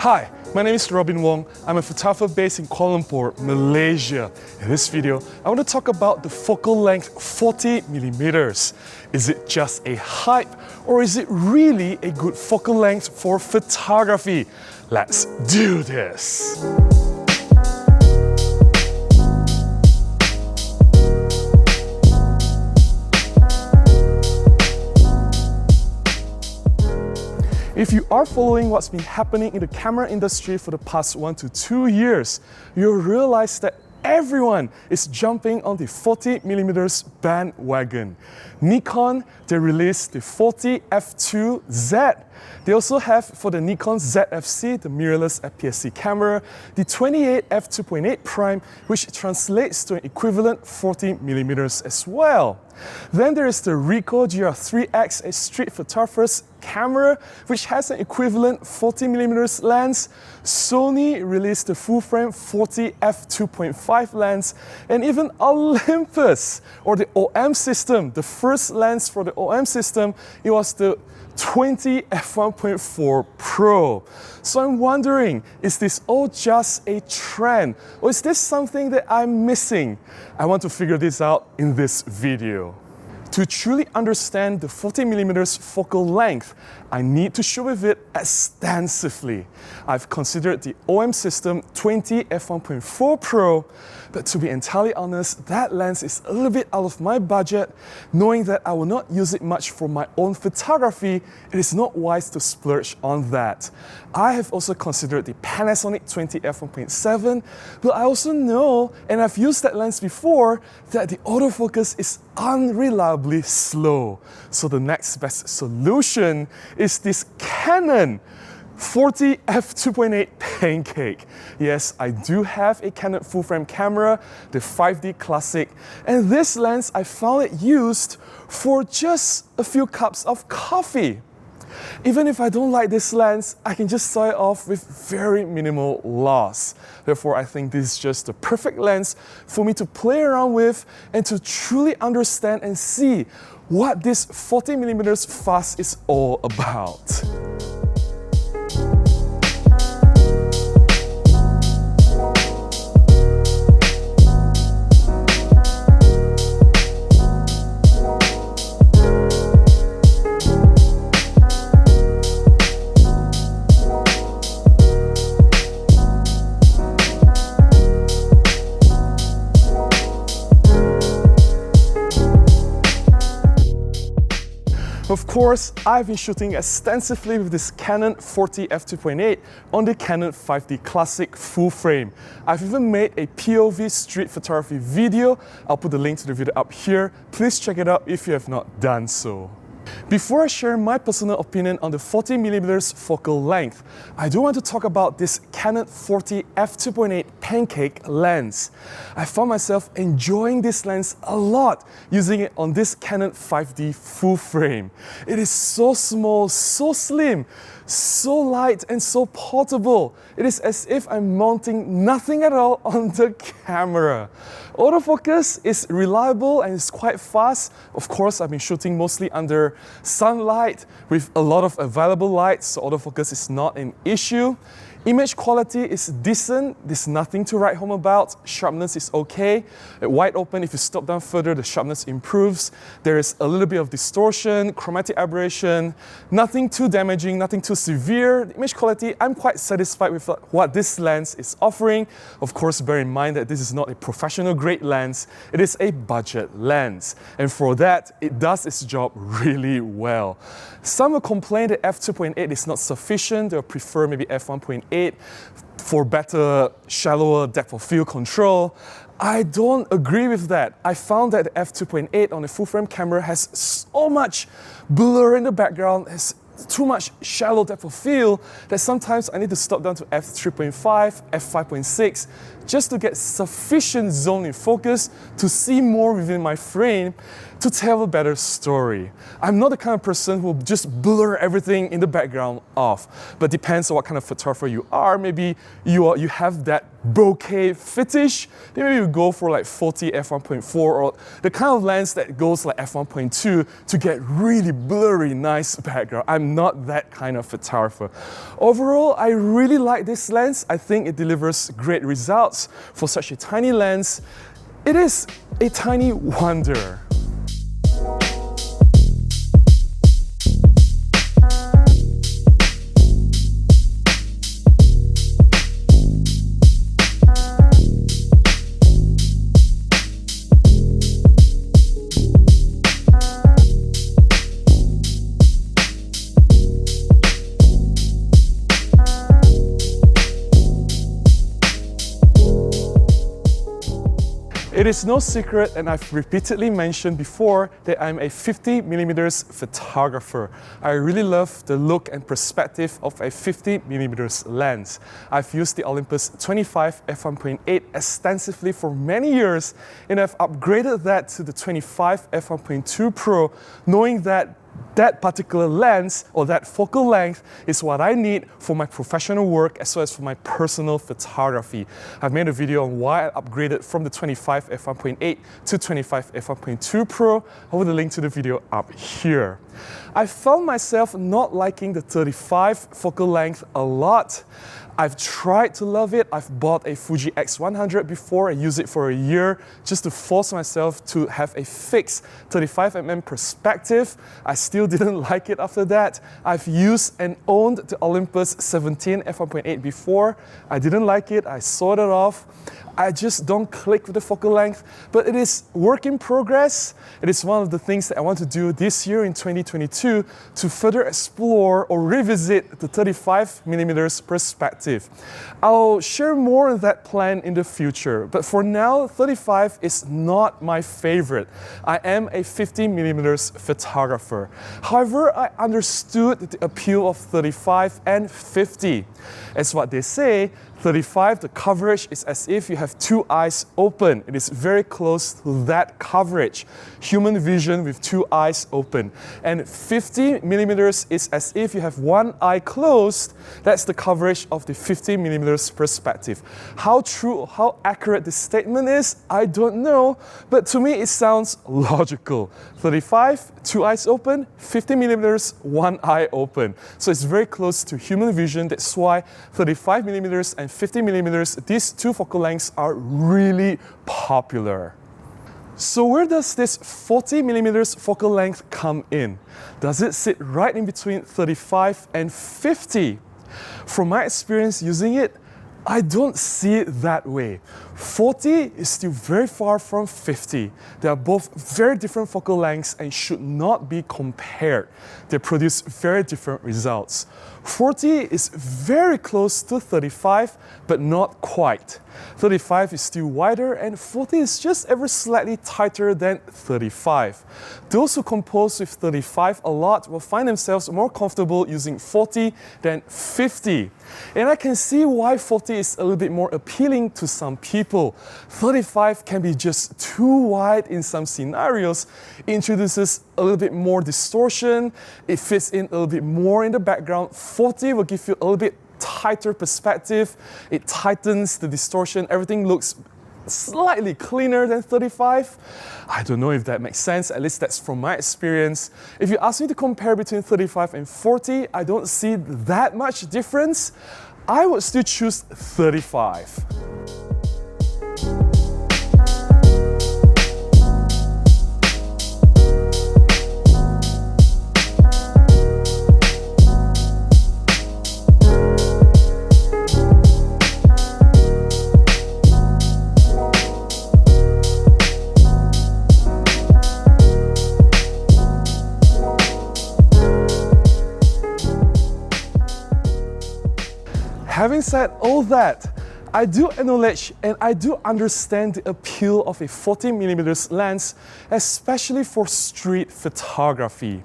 Hi, my name is Robin Wong. I'm a photographer based in Kuala Lumpur, Malaysia. In this video, I want to talk about the focal length 40mm. Is it just a hype, or is it really a good focal length for photography? Let's do this! If you are following what's been happening in the camera industry for the past 1 to 2 years, you'll realize that everyone is jumping on the 40mm bandwagon. Nikon, they released the 40f2Z. They also have, for the Nikon ZFC, the mirrorless APS-C camera, the 28f2.8 prime, which translates to an equivalent 40mm as well. Then there is the Ricoh GR3X, a street photographer's camera, which has an equivalent 40mm lens. Sony released the full-frame 40f2.5 lens, and even Olympus, or the OM system, the first lens for the OM system, it was the 20f1.4 Pro. So I'm wondering, is this all just a trend, or is this something that I'm missing? I want to figure this out in this video. To truly understand the 40mm focal length, I need to show with it extensively. I've considered the OM system 20f1.4 Pro, but to be entirely honest, that lens is a little bit out of my budget. Knowing that I will not use it much for my own photography, it is not wise to splurge on that. I have also considered the Panasonic 20f1.7, but I also know, and I've used that lens before, that the autofocus is unreliably slow. So the next best solution is this Canon 40f2.8 pancake. Yes, I do have a Canon full-frame camera, the 5D Classic, and this lens, I found it used for just a few cups of coffee. Even if I don't like this lens, I can just saw it off with very minimal loss. Therefore, I think this is just the perfect lens for me to play around with and to truly understand and see what this 40mm fuss is all about. Of course, I've been shooting extensively with this Canon 40f2.8 on the Canon 5D Classic full frame. I've even made a POV street photography video. I'll put the link to the video up here. Please check it out if you have not done so. Before I share my personal opinion on the 40mm focal length, I do want to talk about this Canon 40f2.8 pancake lens. I found myself enjoying this lens a lot using it on this Canon 5D full frame. It is so small, so slim, so light and so portable. It is as if I'm mounting nothing at all on the camera. Autofocus is reliable and it's quite fast. Of course, I've been shooting mostly under sunlight with a lot of available light, so autofocus is not an issue. Image quality is decent, there's nothing to write home about. Sharpness is okay. At wide open, if you stop down further, the sharpness improves. There is a little bit of distortion, chromatic aberration, nothing too damaging, nothing too severe. The image quality, I'm quite satisfied with what this lens is offering. Of course, bear in mind that this is not a professional grade lens, it is a budget lens. And for that, it does its job really well. Some will complain that f2.8 is not sufficient. They'll prefer maybe f1.8 for better, shallower depth of field control. I don't agree with that. I found that the f2.8 on a full-frame camera has so much blur in the background, has too much shallow depth of field that sometimes I need to stop down to f3.5, f5.6 just to get sufficient zone in focus to see more within my frame. to tell a better story. I'm not the kind of person who will just blur everything in the background off, but depends on what kind of photographer you are. Maybe you have that bokeh fetish, then maybe you go for like 40 f1.4 or the kind of lens that goes like f1.2 to get really blurry, nice background. I'm not that kind of photographer. Overall, I really like this lens. I think it delivers great results for such a tiny lens. It is a tiny wonder. It is no secret, and I've repeatedly mentioned before, that I'm a 50mm photographer. I really love the look and perspective of a 50mm lens. I've used the Olympus 25 f1.8 extensively for many years, and I've upgraded that to the 25 f1.2 Pro, knowing that that particular lens or that focal length is what I need for my professional work as well as for my personal photography. I've made a video on why I upgraded from the 25 f1.8 to 25 f1.2 Pro. I'll put the link to the video up here. I found myself not liking the 35 focal length a lot. I've tried to love it. I've bought a Fuji X100 before. I used it for a year just to force myself to have a fixed 35mm perspective. I still didn't like it after that. I've used and owned the Olympus 17 f1.8 before. I didn't like it. I sawed it off. I just don't click with the focal length, but it is work in progress. It is one of the things that I want to do this year in 2022 to further explore or revisit the 35mm perspective. I'll share more on that plan in the future, but for now, 35 is not my favorite. I am a 50mm photographer. However, I understood the appeal of 35 and 50. As what they say, 35, the coverage is as if you have two eyes open. It is very close to that coverage. Human vision with two eyes open. And 50mm is as if you have one eye closed. That's the coverage of the 50mm perspective. How true, how accurate this statement is, I don't know, but to me it sounds logical. 35, two eyes open, 50mm, one eye open. So it's very close to human vision. That's why 35mm and 50mm, these two focal lengths are really popular. So where does this 40mm focal length come in? Does it sit right in between 35 and 50? From my experience using it, I don't see it that way. 40 is still very far from 50. They are both very different focal lengths and should not be compared. They produce very different results. 40 is very close to 35, but not quite. 35 is still wider and 40 is just ever slightly tighter than 35. Those who compose with 35 a lot will find themselves more comfortable using 40 than 50. And I can see why 40 is a little bit more appealing to some people. 35 can be just too wide in some scenarios. It introduces a little bit more distortion. It fits in a little bit more in the background. 40 will give you a little bit tighter perspective. It tightens the distortion. Everything looks slightly cleaner than 35. I don't know if that makes sense, at least that's from my experience. If you ask me to compare between 35 and 40, I don't see that much difference. I would still choose 35. Having said all that, I do acknowledge and I do understand the appeal of a 40mm lens, especially for street photography.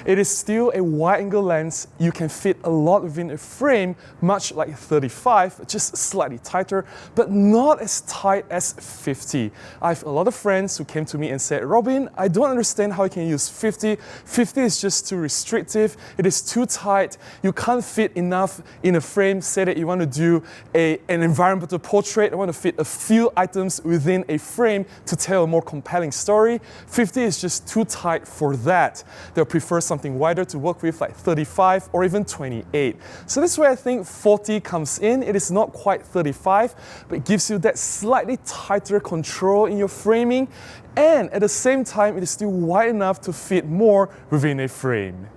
It is still a wide-angle lens. You can fit a lot within a frame, much like 35, just slightly tighter, but not as tight as 50. I have a lot of friends who came to me and said, Robin, I don't understand how you can use 50. 50 is just too restrictive. It is too tight. You can't fit enough in a frame. Say that you want to do an environmental portrait. I want to fit a few items within a frame to tell a more compelling story. 50 is just too tight for that. They'll prefer something wider to work with, like 35 or even 28. So this is where I think 40 comes in. It is not quite 35, but it gives you that slightly tighter control in your framing, and at the same time, it is still wide enough to fit more within a frame.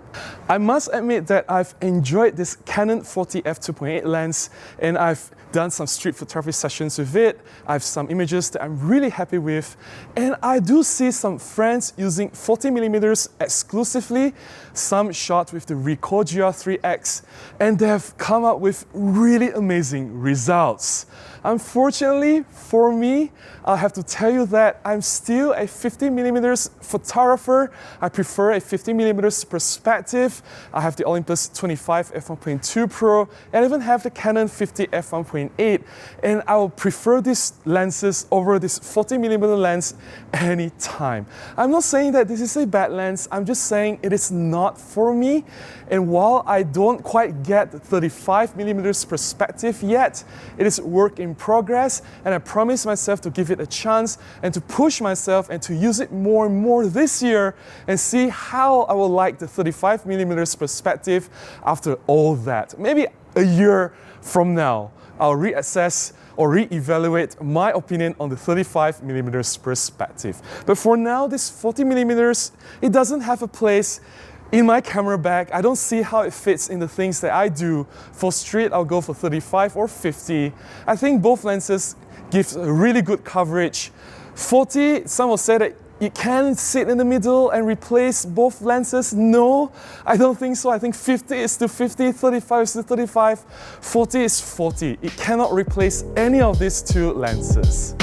I must admit that I've enjoyed this Canon 40 f2.8 lens, and I've done some street photography sessions with it. I have some images that I'm really happy with, and I do see some friends using 40mm exclusively, some shot with the Ricoh GR3X, and they have come up with really amazing results. Unfortunately, for me, I'll have to tell you that I'm still a 50mm photographer. I prefer a 50mm perspective. I have the Olympus 25 f1.2 Pro, and I even have the Canon 50 f1.8, and I will prefer these lenses over this 40mm lens anytime. I'm not saying that this is a bad lens, I'm just saying it is not for me. And while I don't quite get the 35mm perspective yet, it is work in progress, and I promise myself to give it a chance and to push myself and to use it more and more this year and see how I will like the 35mm perspective after all that. Maybe a year from now, I'll reassess or re-evaluate my opinion on the 35mm perspective. But for now, this 40mm, it doesn't have a place in my camera bag. I don't see how it fits in the things that I do. For street, I'll go for 35 or 50. I think both lenses give a really good coverage. 40, some will say that it can sit in the middle and replace both lenses. No, I don't think so. I think 50 is to 50, 35 is to 35, 40 is 40. It cannot replace any of these two lenses.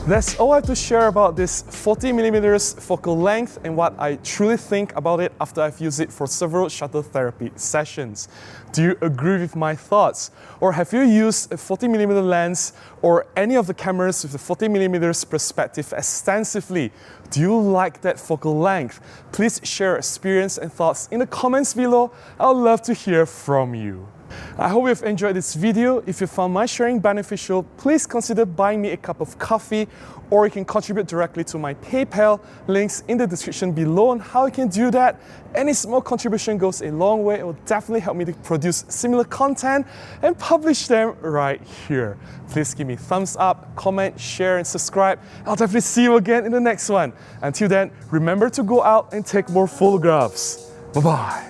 That's all I have to share about this 40mm focal length and what I truly think about it after I've used it for several shutter therapy sessions. Do you agree with my thoughts? Or have you used a 40mm lens or any of the cameras with the 40mm perspective extensively? Do you like that focal length? Please share your experience and thoughts in the comments below. I'd love to hear from you. I hope you've enjoyed this video. If you found my sharing beneficial, please consider buying me a cup of coffee, or you can contribute directly to my PayPal. Links in the description below on how you can do that. Any small contribution goes a long way. It will definitely help me to produce similar content and publish them right here. Please give me a thumbs up, comment, share, and subscribe. I'll definitely see you again in the next one. Until then, remember to go out and take more photographs. Bye-bye.